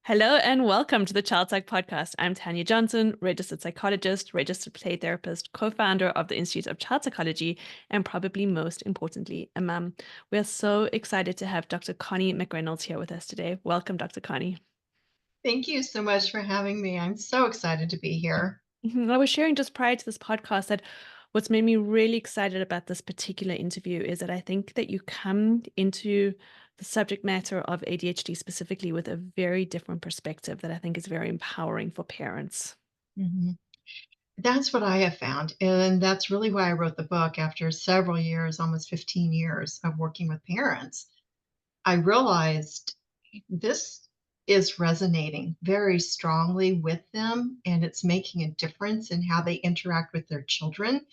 Hello and welcome to the Child Psych Podcast. I'm Tanya Johnson, registered psychologist, registered play therapist, co-founder of the Institute of Child Psychology, and probably most importantly, a mum. We are so excited to have Dr. Connie McReynolds here with us today. Welcome, Dr. Connie. Thank you so much for having me. I'm so excited to be here. I was sharing just prior to this podcast that what's made me really excited about this particular interview is that I think that you come into the subject matter of ADHD specifically with a very different perspective that I think is very empowering for parents. Mhm. That's what I have found. And that's really why I wrote the book after several years, almost 15 years of working with parents. I realized this is resonating very strongly with them, and it's making a difference in how they interact with their children,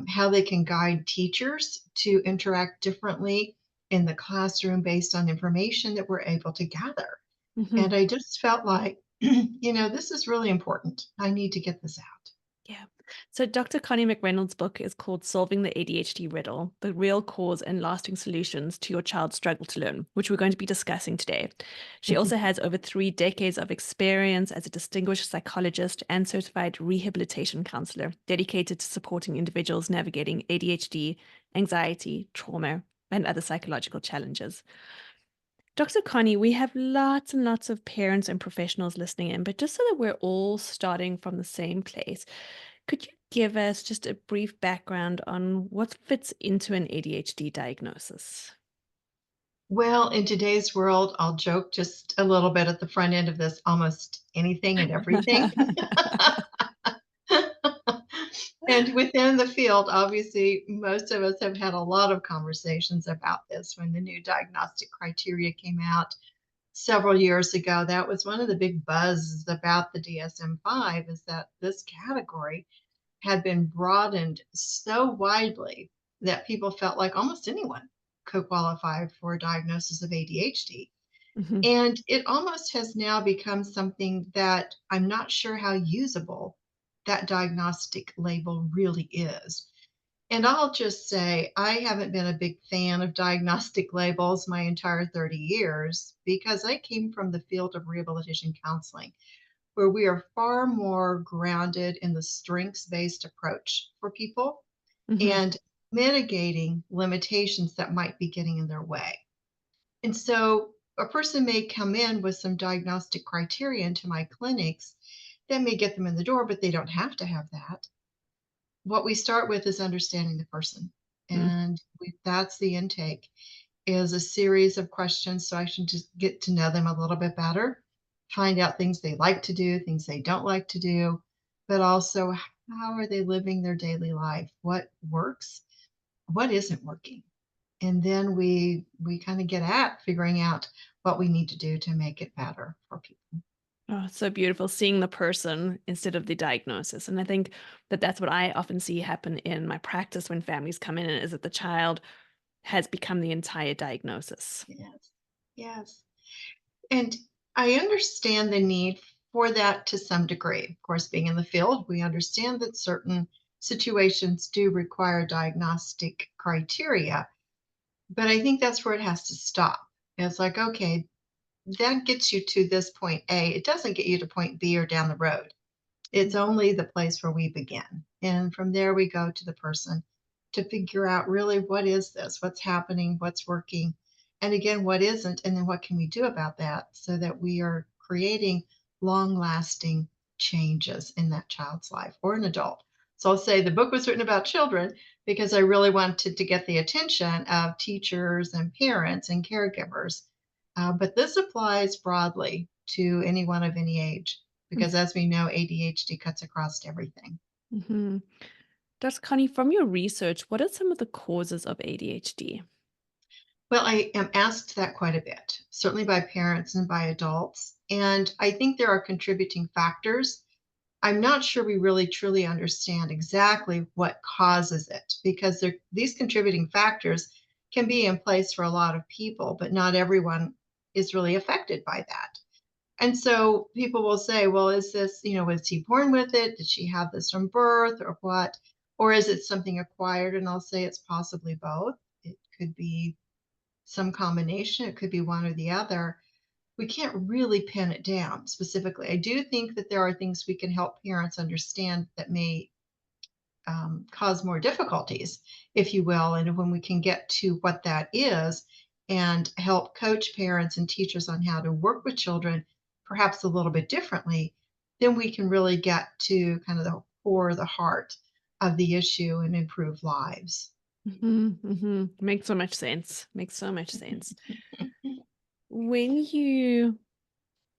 how they can guide teachers to interact differently in the classroom based on information that we're able to gather. Mhm. And I just felt like, this is really important. I need to get this out. Yeah. So Dr. Connie McReynolds' book is called Solving the ADHD Riddle, the Real Cause and Lasting Solutions to Your Child's Struggle to Learn, which we're going to be discussing today. She also has over 3 decades of experience as a distinguished psychologist and certified rehabilitation counselor dedicated to supporting individuals navigating ADHD, anxiety, trauma, and other psychological challenges. Dr. Connie, we have lots and lots of parents and professionals listening in, but just so that we're all starting from the same place, could you give us just a brief background on what fits into an ADHD diagnosis? Well, in today's world, I'll joke just a little bit at the front end of this, almost anything and everything. And within the field, obviously, most of us have had a lot of conversations about this when the new diagnostic criteria came out several years ago. That was one of the big buzzes about the DSM-5 is that this category had been broadened so widely that people felt like almost anyone could qualify for a diagnosis of ADHD. Mhm. And it almost has now become something that I'm not sure how usable that diagnostic label really is. And I'll just say, I haven't been a big fan of diagnostic labels my entire 30 years because I came from the field of rehabilitation counseling where we are far more grounded in the strengths based approach for people Mhm. and mitigating limitations that might be getting in their way. And so a person may come in with some diagnostic criteria into my clinics that may get them in the door, but they don't have to have that. What we start with is understanding the person. Mm. And that's the intake is a series of questions so I can just get to know them a little bit better, find out things they like to do, things they don't like to do, but also how are they living their daily life? What works? What isn't working? And then we kind of get at figuring out what we need to do to make it better for people. Oh, it's so beautiful seeing the person instead of the diagnosis. And I think that that's what I often see happen in my practice when families come in is that the child has become the entire diagnosis. Yes. Yes. And I understand the need for that to some degree. Of course, being in the field, we understand that certain situations do require diagnostic criteria, but I think that's where it has to stop. It's like, okay, that gets you to this point A. It doesn't get you to point B or down the road. It's only the place where we begin. And from there, we go to the person to figure out really what is this? What's happening? What's working? And again, what isn't? And then what can we do about that so that we are creating long lasting changes in that child's life or an adult? So I'll say the book was written about children because I really wanted to get the attention of teachers and parents and caregivers. But this applies broadly to anyone of any age because as we know, ADHD cuts across everything. Mm-hmm. Dr. Connie, from your research, what are some of the causes of ADHD? Well, I am asked that quite a bit, certainly by parents and by adults. And I think there are contributing factors. I'm not sure we really truly understand exactly what causes it because these contributing factors can be in place for a lot of people, but not everyone is really affected by that. And so people will say, well, is this, was he born with it? Did she have this from birth or what? Or is it something acquired? And I'll say it's possibly both. It could be some combination, it could be one or the other. we can't really pin it down specifically. I do think that there are things we can help parents understand that may cause more difficulties, if you will. And when we can get to what that is and help coach parents and teachers on how to work with children, perhaps a little bit differently, then we can really get to kind of the core, the heart of the issue and improve lives. Makes so much sense. Makes so much sense. When you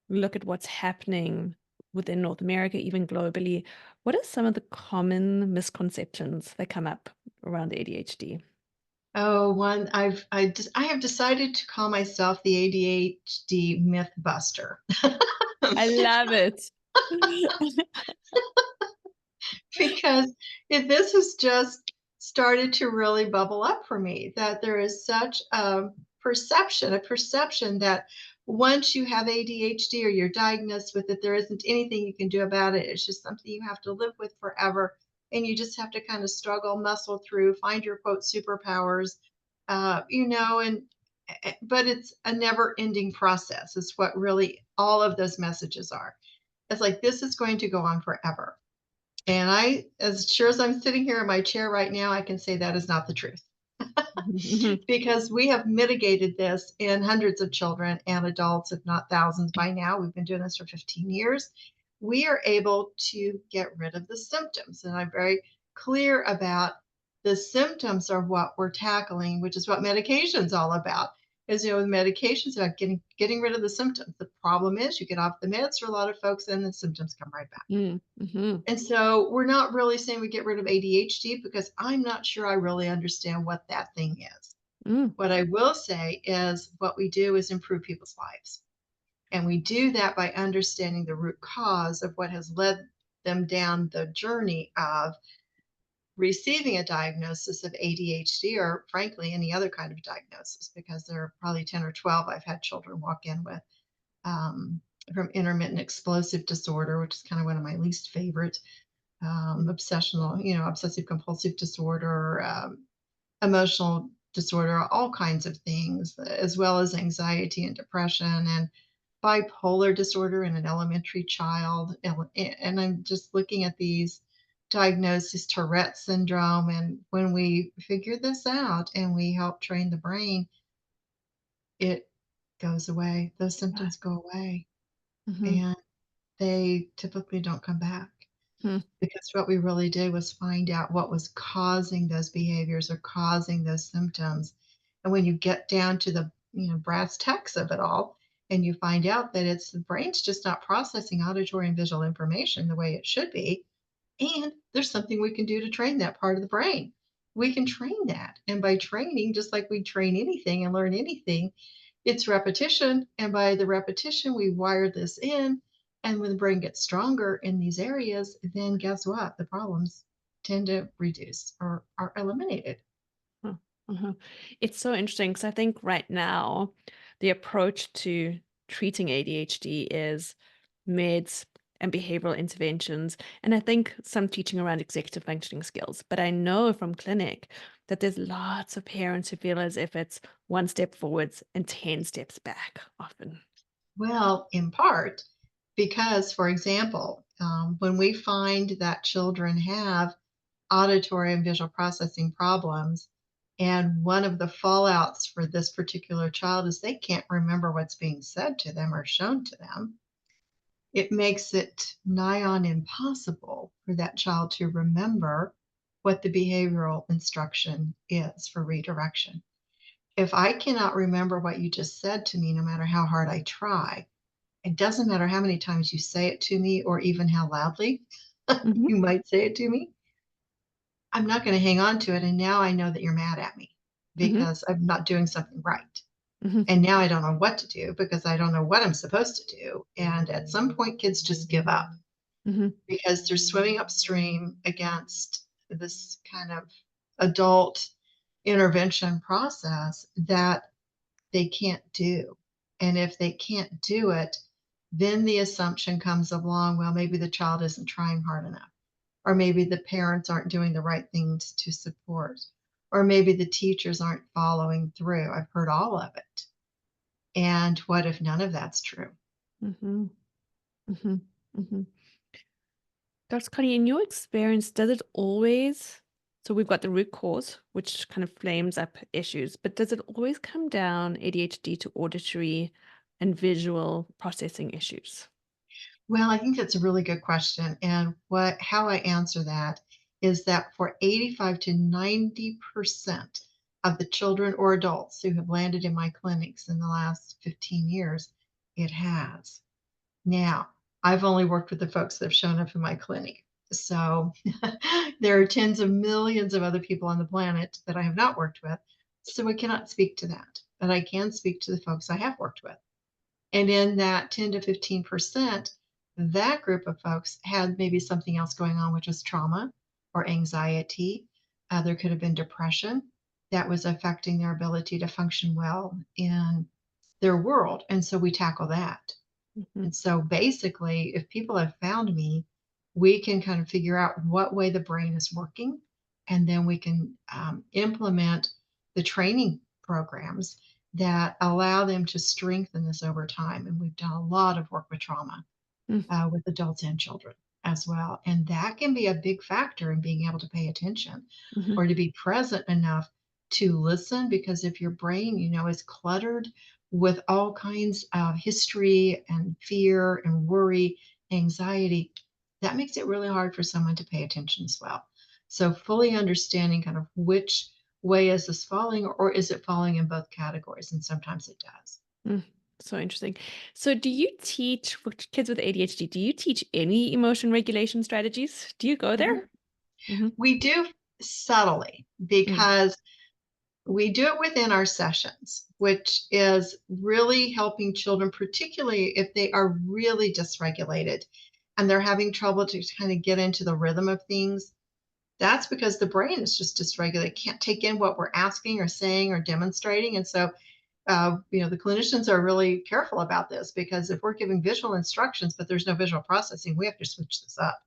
look at what's happening within North America, even globally, what are some of the common misconceptions that come up around ADHD? Oh, one I have decided to call myself the ADHD myth buster. I love it. Because this has just started to really bubble up for me, that there is such a perception that once you have ADHD or you're diagnosed with it, there isn't anything you can do about it. It's just something you have to live with forever. And you just have to kind of struggle, muscle through, find your quote superpowers, and but it's a never ending process, is what really all of those messages are. It's like this is going to go on forever. And as sure as I'm sitting here in my chair right now, I can say that is not the truth. Because we have mitigated this in hundreds of children and adults, if not thousands by now. We've been doing this for 15 years. We are able to get rid of the symptoms. And I'm very clear about the symptoms are what we're tackling, which is what medication's all about. Is, medication's about getting rid of the symptoms. The problem is you get off the meds for a lot of folks and the symptoms come right back. And so we're not really saying we get rid of ADHD, because I'm not sure I really understand what that thing is. What I will say is what we do is improve people's lives. And we do that by understanding the root cause of what has led them down the journey of receiving a diagnosis of ADHD, or frankly, any other kind of diagnosis, because there are probably 10 or 12 I've had children walk in with from intermittent explosive disorder, which is kind of one of my least favorite, obsessive compulsive disorder, emotional disorder, all kinds of things, as well as anxiety and depression and bipolar disorder in an elementary child. And I'm just looking at these diagnoses, Tourette syndrome. And when we figure this out and we help train the brain, it goes away. Those symptoms go away. And they typically don't come back. Because what we really did was find out what was causing those behaviors or causing those symptoms. And when you get down to the brass tacks of it all, and you find out that it's the brain's just not processing auditory and visual information the way it should be, and there's something we can do to train that part of the brain. We can train that. And by training, just like we train anything and learn anything, it's repetition. And by the repetition, we wire this in. And when the brain gets stronger in these areas, then guess what? The problems tend to reduce or are eliminated. It's so interesting, because I think right now the approach to treating ADHD is meds and behavioral interventions, and I think some teaching around executive functioning skills. But I know from clinic that there's lots of parents who feel as if it's one step forwards and 10 steps back often. Well, in part, because, for example, when we find that children have auditory and visual processing problems, and one of the fallouts for this particular child is they can't remember what's being said to them or shown to them, it makes it nigh on impossible for that child to remember what the behavioral instruction is for redirection. If I cannot remember what you just said to me, no matter how hard I try, it doesn't matter how many times you say it to me or even how loudly you might say it to me, I'm not going to hang on to it. And now I know that you're mad at me because I'm not doing something right. And now I don't know what to do because I don't know what I'm supposed to do. And at some point, kids just give up because they're swimming upstream against this kind of adult intervention process that they can't do. And if they can't do it, then the assumption comes along, well, maybe the child isn't trying hard enough, or maybe the parents aren't doing the right things to support, or maybe the teachers aren't following through. I've heard all of it. And what if none of that's true? Mm-hmm. Mm-hmm. Mm-hmm. Dr. Connie, in your experience, does it always, so we've got the root cause, which kind of flames up issues, but does it always come down ADHD to auditory and visual processing issues? Well, I think that's a really good question. And how I answer that is that for 85 to 90% of the children or adults who have landed in my clinics in the last 15 years, it has. Now, I've only worked with the folks that have shown up in my clinic. So there are tens of millions of other people on the planet that I have not worked with. So I cannot speak to that, but I can speak to the folks I have worked with. And in that 10 to 15%, that group of folks had maybe something else going on, which was trauma or anxiety. There could have been depression that was affecting their ability to function well in their world. And so we tackle that. Mm-hmm. And so basically, if people have found me, we can kind of figure out what way the brain is working, and then we can implement the training programs that allow them to strengthen this over time. And we've done a lot of work with trauma with adults and children as well. And that can be a big factor in being able to pay attention Mm-hmm. or to be present enough to listen. Because if your brain, is cluttered with all kinds of history and fear and worry, anxiety, that makes it really hard for someone to pay attention as well. So fully understanding kind of which way is this falling, or is it falling in both categories? And sometimes it does. Mm, so interesting. So do you teach kids with ADHD, do you teach any emotion regulation strategies? Do you go Mhm. there? Mm-hmm. We do subtly because we do it within our sessions, which is really helping children, particularly if they are really dysregulated and they're having trouble to kind of get into the rhythm of things. That's because the brain is just dysregulated, it can't take in what we're asking or saying or demonstrating. And so, the clinicians are really careful about this, because if we're giving visual instructions, but there's no visual processing, we have to switch this up.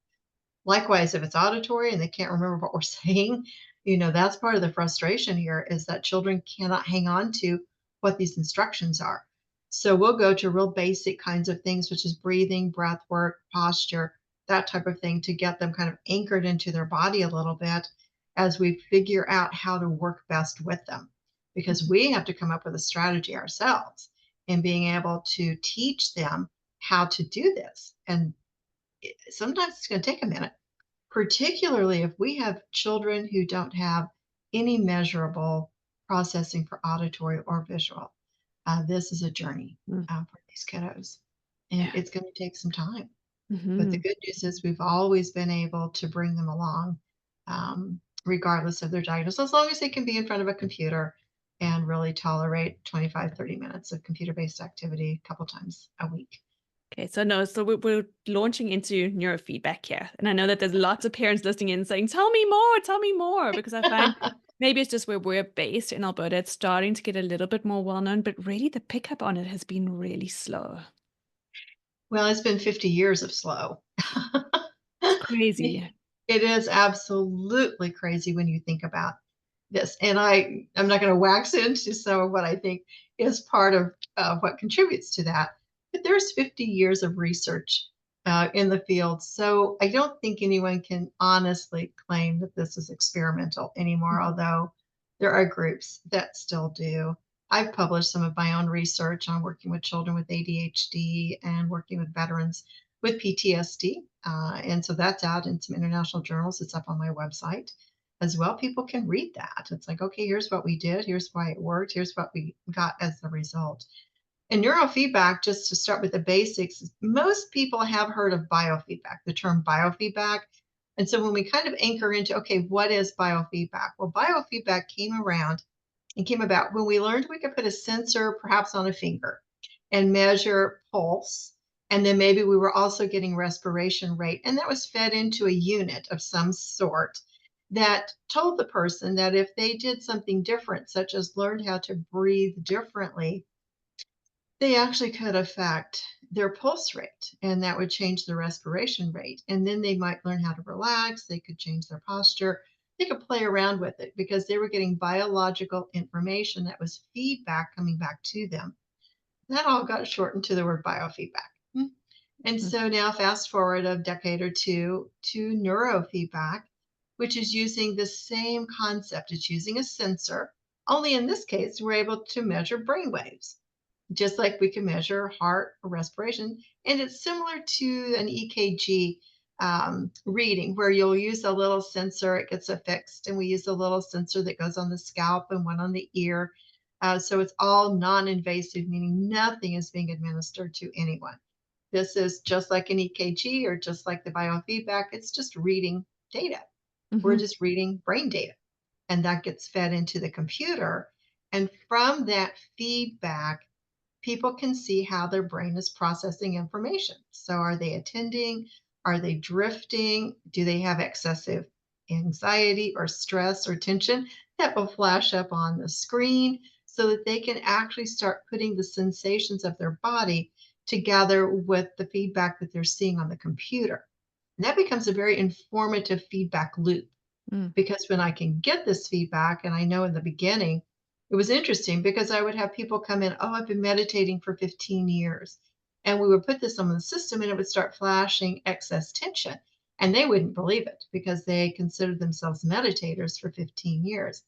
Likewise, if it's auditory and they can't remember what we're saying, that's part of the frustration here, is that children cannot hang on to what these instructions are. So we'll go to real basic kinds of things, such as breathing, breath work, posture, that type of thing, to get them kind of anchored into their body a little bit as we figure out how to work best with them. Because we have to come up with a strategy ourselves in being able to teach them how to do this. And sometimes it's going to take a minute, particularly if we have children who don't have any measurable processing for auditory or visual. This is a journey for these kiddos, and Yeah. it's going to take some time. But the Mm-hmm. good news is we've always been able to bring them along, regardless of their diagnosis, as long as they can be in front of a computer and really tolerate 25, 30 minutes of computer-based activity a couple times a week. Okay, so no, so we're launching into neurofeedback here. And I know that there's lots of parents listening in saying, tell me more, because I find maybe it's just where we're based in Alberta, it's starting to get a little bit more well-known, but really the pickup on it has been really slow. Well, it's been 50 years of slow. It's crazy. It is absolutely crazy when you think about this. And I'm not going to wax into some of what I think is part of what contributes to that. But there's 50 years of research in the field. So I don't think anyone can honestly claim that this is experimental anymore, although there are groups that still do. I've published some of my own research on working with children with ADHD and working with veterans with PTSD. And so that's out in some international journals. It's up on my website as well. People can read that. It's like, okay, here's what we did. Here's why it worked. Here's what we got as the result. And neurofeedback, just to start with the basics, most people have heard of biofeedback, the term biofeedback. And so when we kind of anchor into, okay, what is biofeedback? Well, biofeedback came around and came about when we learned we could put a sensor perhaps on a finger and measure pulse. And then maybe we were also getting respiration rate. And that was fed into a unit of some sort that told the person that if they did something different, such as learned how to breathe differently, they actually could affect their pulse rate, and that would change the respiration rate. And then they might learn how to relax. They could change their posture. They could play around with it because they were getting biological information that was feedback coming back to them. that all got shortened to the word biofeedback. And Mhm. so now fast forward a decade or two to neurofeedback, which is using the same concept. It's using a sensor, only in this case, we're able to measure brain waves, just like we can measure heart or respiration. And it's similar to an EKG reading, where you'll use a little sensor, it gets affixed, and we use a little sensor that goes on the scalp and one on the ear. So it's all non invasive, meaning nothing is being administered to anyone. This is just like an EKG or just like the biofeedback. It's just reading data. We're Mhm. just reading brain data, and that gets fed into the computer. And from that feedback, people can see how their brain is processing information. So, are they attending? Are they drifting? Do they have excessive anxiety or stress or tension? That will flash up on the screen so that they can actually start putting the sensations of their body together with the feedback that they're seeing on the computer. And that becomes a very informative feedback loop, Mm. because when I can get this feedback, and I know in the beginning, it was interesting because I would have people come in, oh, I've been meditating for 15 years. And we would put this on the system and it would start flashing excess tension. And they wouldn't believe it because they considered themselves meditators for 15 years.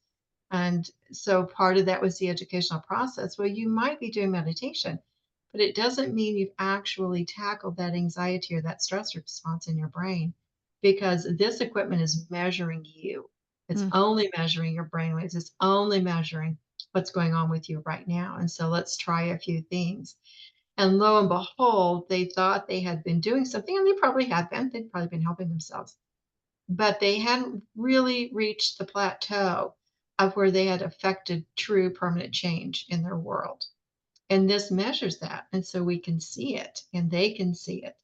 And so part of that was the educational process. Well, you might be doing meditation, but it doesn't mean you've actually tackled that anxiety or that stress response in your brain, because this equipment is measuring you. It's Mm. only measuring your brain waves. It's only measuring what's going on with you right now. And so let's try a few things. And lo and behold, they thought they had been doing something, and they probably had been. They'd probably been helping themselves, but they hadn't really reached the plateau of where they had affected true permanent change in their world. And this measures that. And so we can see it and they can see it.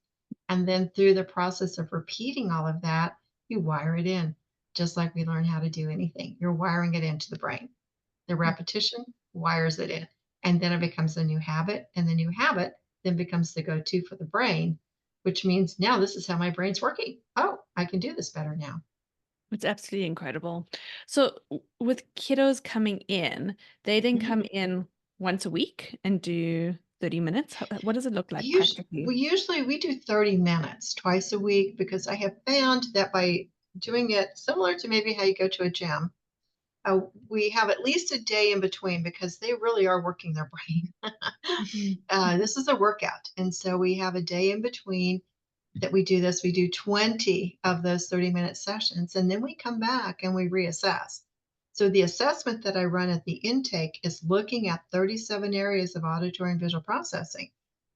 And then through the process of repeating all of that, you wire it in, just like we learn how to do anything. You're wiring it into the brain. The repetition wires it in. And then it becomes a new habit. And the new habit then becomes the go to for the brain, which means now this is how my brain's working. Oh, I can do this better now. It's absolutely incredible. So with kiddos coming in, they then Mhm. come in once a week and do 30 minutes. What does it look like practically? We do 30 minutes twice a week, because I have found that by doing it similar to maybe how you go to a gym, we have at least a day in between because they really are working their brain. Mhm. Mhm. This is a workout. And so we have a day in between that we do this. We do 20 of those 30-minute sessions, and then we come back and we reassess. So the assessment that I run at the intake is looking at 37 areas of auditory and visual processing.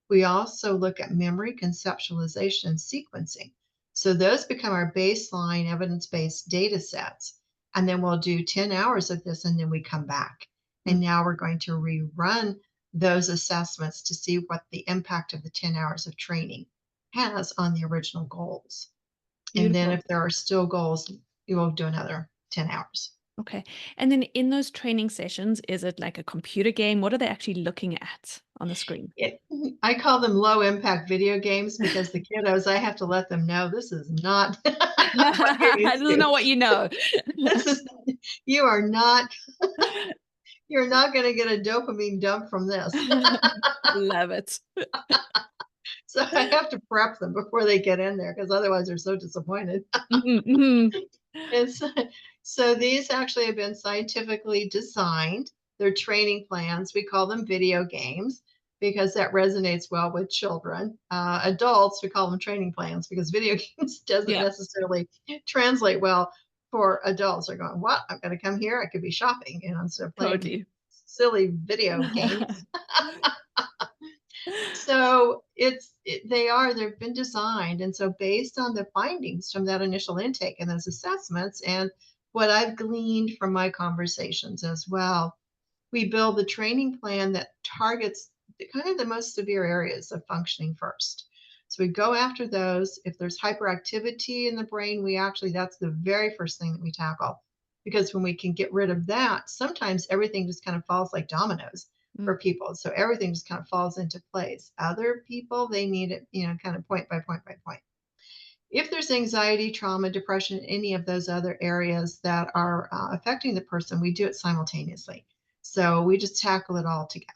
We also look at memory, conceptualization, and sequencing. So those become our baseline evidence-based data sets. And then we'll do 10 hours of this, and then we come back. And Mm. now we're going to rerun those assessments to see what the impact of the 10 hours of training has on the original goals. And then Beautiful. if there are still goals, you will do another 10 hours. Okay. And then in those training sessions, is it like a computer game? What are they actually looking at on the screen? It, I call them low impact video games, because the kiddos, I have to let them know this is not what you're I used don't to. know what you know. This is, you are not, you're not going to get a dopamine dump from this. Love it. So I have to prep them before they get in there, because otherwise they're so disappointed. Mhm, mhm. It's, so these actually have been scientifically designed. They're training plans. We call them video games because that resonates well with children. Adults, we call them training plans because video games doesn't Yeah, necessarily translate well for adults. They're going, what? I'm going to come here. I could be shopping, instead of playing totally. silly video games. So they've been designed. And so based on the findings from that initial intake and those assessments and what I've gleaned from my conversations as well, we build the training plan that targets the most severe areas of functioning first. So we go after those. If there's hyperactivity in the brain, that's the very first thing that we tackle. Because when we can get rid of that, sometimes everything just kind of falls like dominoes Mm. for people. So everything just kind of falls into place. Other people, they need it, kind of point by point by point. If there's anxiety, trauma, depression, any of those other areas that are affecting the person, we do it simultaneously. So we just tackle it all together.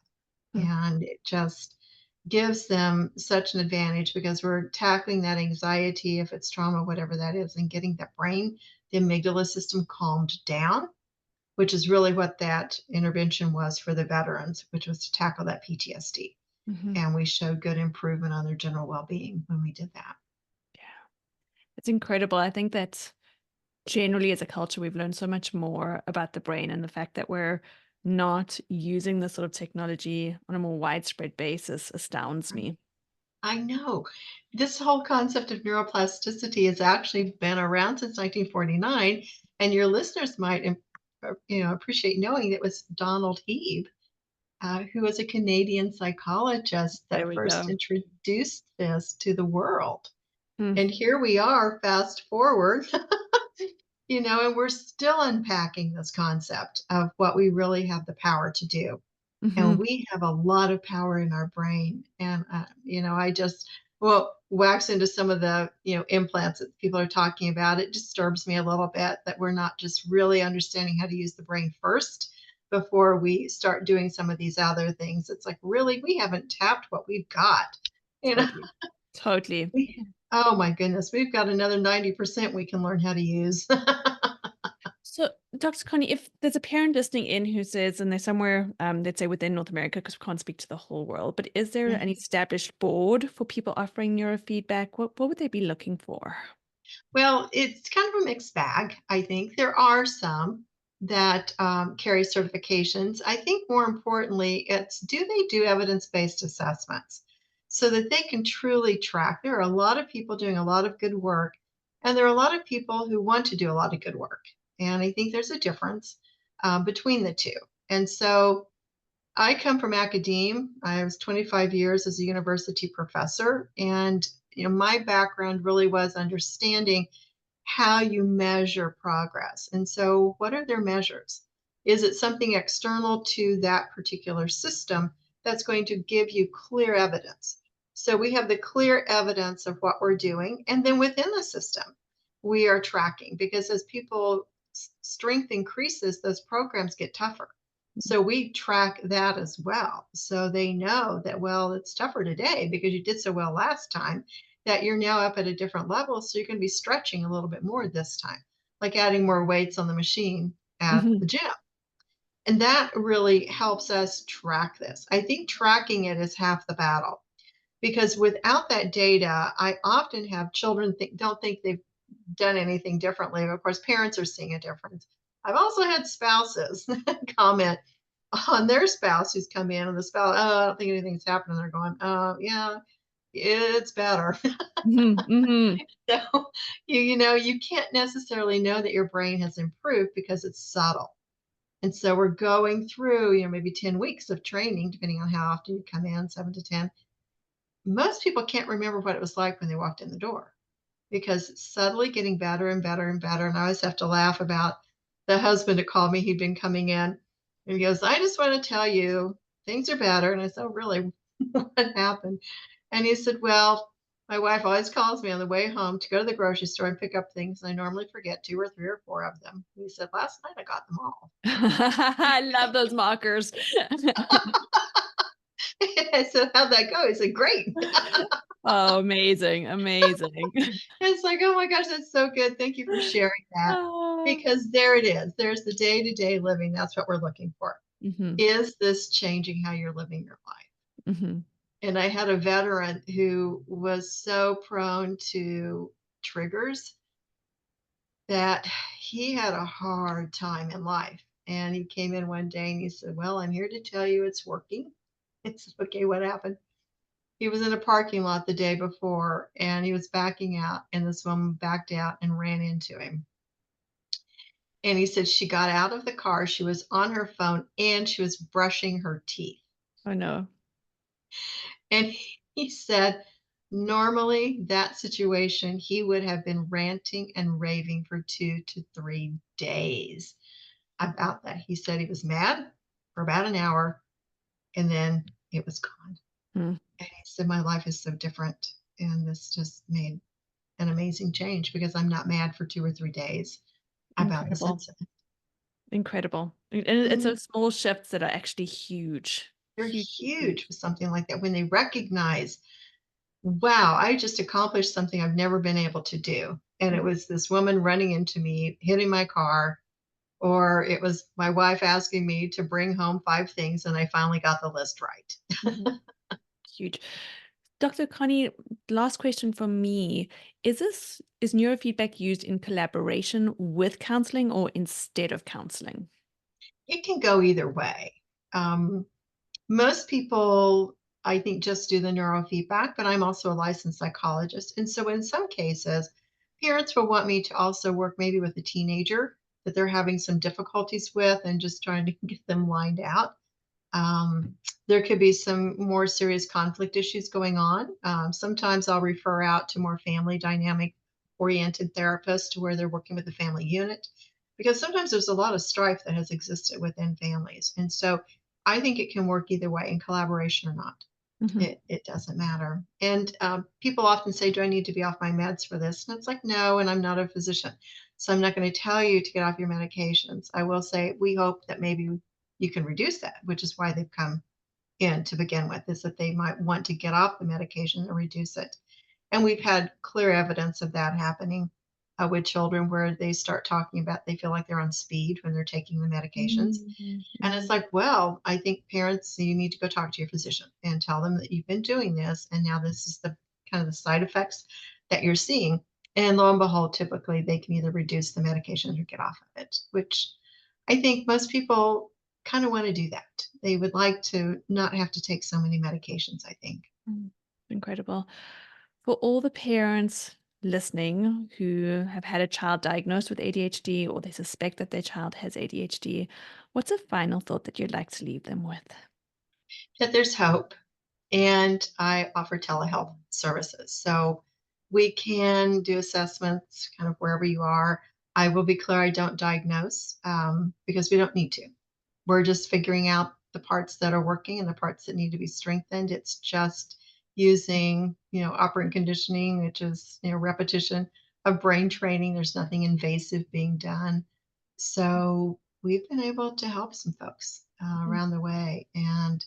Mm. And it just gives them such an advantage because we're tackling that anxiety, if it's trauma, whatever that is, and getting the brain, the amygdala system calmed down, which is really what that intervention was for the veterans, which was to tackle that PTSD. Mhm. And we showed good improvement on their general well-being when we did that. Yeah, it's incredible. I think that generally as a culture, we've learned so much more about the brain, and the fact that we're not using this sort of technology on a more widespread basis astounds me. I know. This whole concept of neuroplasticity has actually been around since 1949, and your listeners might, appreciate knowing that it was Donald Hebe, who was a Canadian psychologist There that we first go. introduced this to the world. Mm. And here we are, fast forward, and we're still unpacking this concept of what we really have the power to do. And Mhm. we have a lot of power in our brain. And, I just, well, wax into some of the, implants that people are talking about. It disturbs me a little bit that we're not just really understanding how to use the brain first before we start doing some of these other things. It's like, really, we haven't tapped what we've got. You know, Totally. Totally. oh my goodness, we've got another 90% we can learn how to use. So, Dr. Connie, if there's a parent listening in who says, and they're somewhere, let's say within North America, because we can't speak to the whole world, but is there an established board for people offering neurofeedback? What would they be looking for? Well, it's kind of a mixed bag, I think. There are some that carry certifications. I think more importantly, it's do they do evidence based assessments so that they can truly track? There are a lot of people doing a lot of good work, and there are a lot of people who want to do a lot of good work. And I think there's a difference between the two. And so I come from academe. I was 25 years as a university professor, and my background really was understanding how you measure progress. And so, what are their measures? Is it something external to that particular system that's going to give you clear evidence? So, we have the clear evidence of what we're doing. And then within the system, we are tracking because as people strength increases, those programs get tougher. So we track that as well. So they know that, well, it's tougher today because you did so well last time, that you're now up at a different level. So you're going to be stretching a little bit more this time, like adding more weights on the machine at Mhm. the gym. And that really helps us track this. I think tracking it is half the battle because without that data, I often have children don't think they've done anything differently. Of course, parents are seeing a difference. I've also had spouses comment on their spouse who's come in, and the spouse, oh, I don't think anything's happening. They're going, oh, yeah, it's better. Mhm. Mhm. So you can't necessarily know that your brain has improved because it's subtle. And so we're going through, maybe 10 weeks of training, depending on how often you come in, 7 to 10. Most people can't remember what it was like when they walked in the door because it's subtly getting better and better and better. And I always have to laugh about the husband that called me. He'd been coming in and he goes, I just want to tell you things are better. And I said, oh, really? What happened? And he said, well, my wife always calls me on the way home to go to the grocery store and pick up things. And I normally forget 2 or 3 or 4 of them. He said, last night I got them all. I love those markers. I said, how'd that go? He said, great. Oh, amazing, amazing. It's like, oh my gosh, that's so good. Thank you for sharing that. Oh. Because there it is. There's the day to day living. That's what we're looking for. Mhm. Is this changing how you're living your life? Mhm. And I had a veteran who was so prone to triggers that he had a hard time in life. And he came in one day and he said, well, I'm here to tell you it's working. It's okay. What happened? He was in a parking lot the day before and he was backing out, and this woman backed out and ran into him. And he said she got out of the car, she was on her phone, and she was brushing her teeth. Oh, no. And he said, normally that situation, he would have been ranting and raving for 2 to 3 days about that. He said he was mad for about an hour and then it was gone. Mm. And he said, my life is so different. And this just made an amazing change because I'm not mad for 2 or 3 days about this Incredible. incident. Incredible. And it's Mhm. those small shifts that are actually huge. They're Huge, huge huge. with something like that when they recognize, wow, I just accomplished something I've never been able to do. And it was this woman running into me, hitting my car, or it was my wife asking me to bring home 5 things, and I finally got the list right. Mhm. Huge. Dr. Connie, last question from me. Is neurofeedback used in collaboration with counseling or instead of counseling? It can go either way. Um, Most people, I think, just do the neurofeedback, but I'm also a licensed psychologist. And so in some cases, parents will want me to also work maybe with a teenager that they're having some difficulties with and just trying to get them lined out. There could be some more serious conflict issues going on. Sometimes I'll refer out to more family dynamic oriented therapists where they're working with the family unit because sometimes there's a lot of strife that has existed within families. And so I think it can work either way in collaboration or not. Hmm. It doesn't matter. And people often say, do I need to be off my meds for this? And it's like, no, and I'm not a physician. So I'm not going to tell you to get off your medications. I will say, we hope that maybe you can reduce that, which is why they've come in to begin with, is that they might want to get off the medication and reduce it. And we've had clear evidence of that happening with children where they start talking about they feel like they're on speed when they're taking the medications. And it's Hmm. like, well, I think parents, you need to go talk to your physician and tell them that you've been doing this. And now this is the kind of the side effects that you're seeing. And lo and behold, typically they can either reduce the medication or get off of it, which I think most people kind of want to do that. They would like to not have to take so many medications, I think. Incredible. For all the parents listening who have had a child diagnosed with ADHD or they suspect that their child has ADHD, what's a final thought that you'd like to leave them with? That there's hope. And I offer telehealth services. So we can do assessments kind of wherever you are. I will be clear, I don't diagnose because we don't need to. We're just figuring out the parts that are working and the parts that need to be strengthened. It's just using, operant conditioning, which is, repetition of brain training. There's nothing invasive being done. So we've been able to help some folks Mhm. around the way. And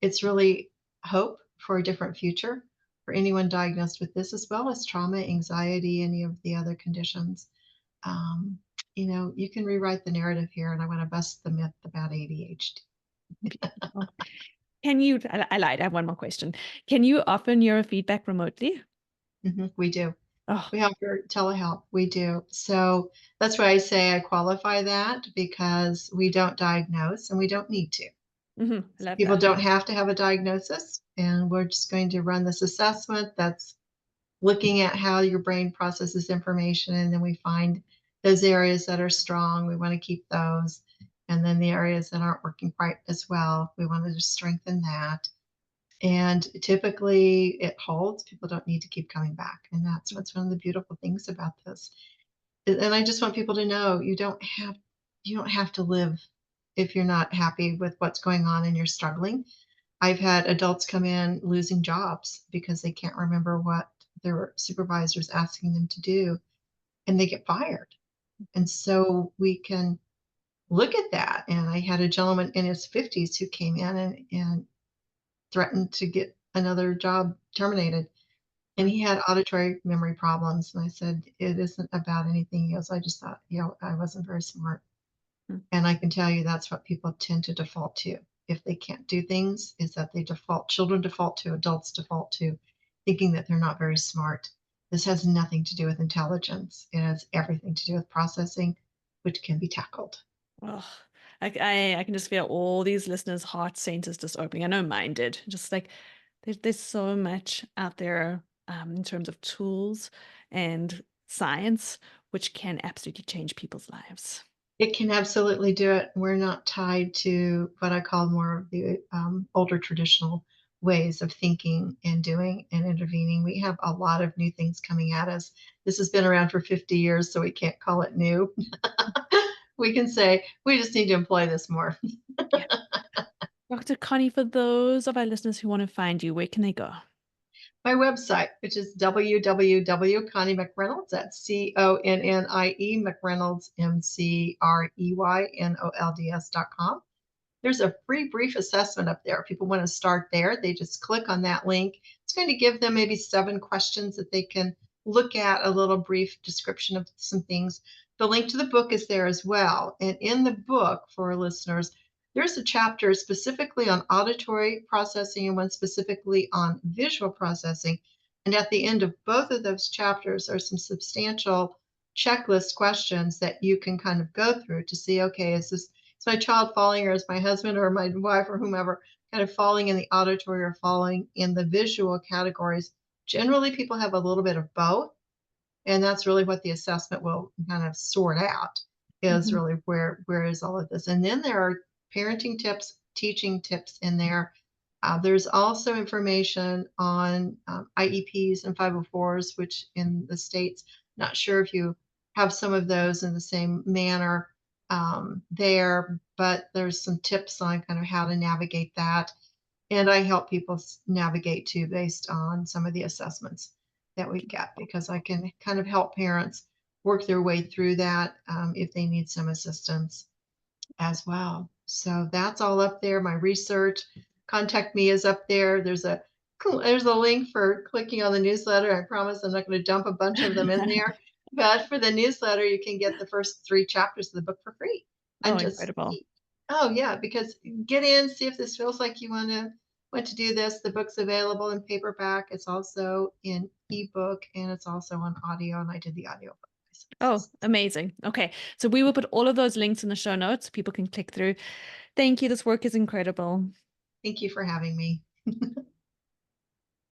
it's really hope for a different future for anyone diagnosed with this, as well as trauma, anxiety, any of the other conditions. Um, you can rewrite the narrative here, and I want to bust the myth about ADHD. Beautiful. I lied, I have one more question. Can you offer neurofeedback remotely? We do. Oh, We offer telehealth. We do. So that's why I say I qualify that because we don't diagnose and we don't need to. I love People that. don't have to have a diagnosis, and we're just going to run this assessment that's looking at how your brain processes information. And then we find those areas that are strong. We want to keep those. And then the areas that aren't working quite as well, we want to just strengthen that. And typically it holds. People don't need to keep coming back. And that's what's one of the beautiful things about this. And I just want people to know you don't have to live if you're not happy with what's going on and you're struggling. I've had adults come in losing jobs because they can't remember what their supervisor's asking them to do, and they get fired. And so we can look at that. And I had a gentleman in his 50s who came in and threatened to get another job terminated. And Mm, he had auditory memory problems. And I said, it isn't about anything. He goes, I just thought, I wasn't very smart. mm. And I can tell you that's what people tend to default to. If they can't do things, is that children default to, adults default to, thinking that they're not very smart. This has nothing to do with intelligence. It has everything to do with processing, which can be tackled. Oh, I can just feel all these listeners' heart centers just opening. I know mine did. Just like there's so much out there in terms of tools and science, which can absolutely change people's lives. It can absolutely do it. We're not tied to what I call more of the older traditional ways of thinking and doing and intervening. We have a lot of new things coming at us. This has been around for 50 years, so we can't call it new. We can say we just need to employ this more. Yeah. Dr. Connie, for those of our listeners who want to find you, where can they go? My website, which is www.Connie McReynolds, that's CONNIE McReynolds, McReynolds.com. There's a free brief assessment up there. If people want to start there, they just click on that link. It's going to give them maybe 7 questions that they can look at, a little brief description of some things. The link to the book is there as well. And in the book, for our listeners, there's a chapter specifically on auditory processing and one specifically on visual processing. And at the end of both of those chapters are some substantial checklist questions that you can kind of go through to see, okay, is my child falling, or is my husband or my wife or whomever kind of falling in the auditory or falling in the visual categories? Generally, people have a little bit of both. And that's really what the assessment will kind of sort out, is really where is all of this. And then there are parenting tips, teaching tips in there. There's also information on IEPs and 504s, which in the States, not sure if you have some of those in the same manner there, but there's some tips on kind of how to navigate that. And I help people navigate too, based on some of the assessments that we get, because I can kind of help parents work their way through that if they need some assistance as well. So that's all up there. My research, contact me is up there. There's a link for clicking on the newsletter. I promise I'm not going to dump a bunch of them in there. But for the newsletter, you can get the first 3 chapters of the book for free. Oh, And just, incredible. oh yeah, because get in, see if this feels like you want to do this. The book's available in paperback. It's also in ebook, and it's also on audio. And I did the audio book. Oh, amazing. Okay. So we will put all of those links in the show notes so people can click through. Thank you. This work is incredible. Thank you for having me.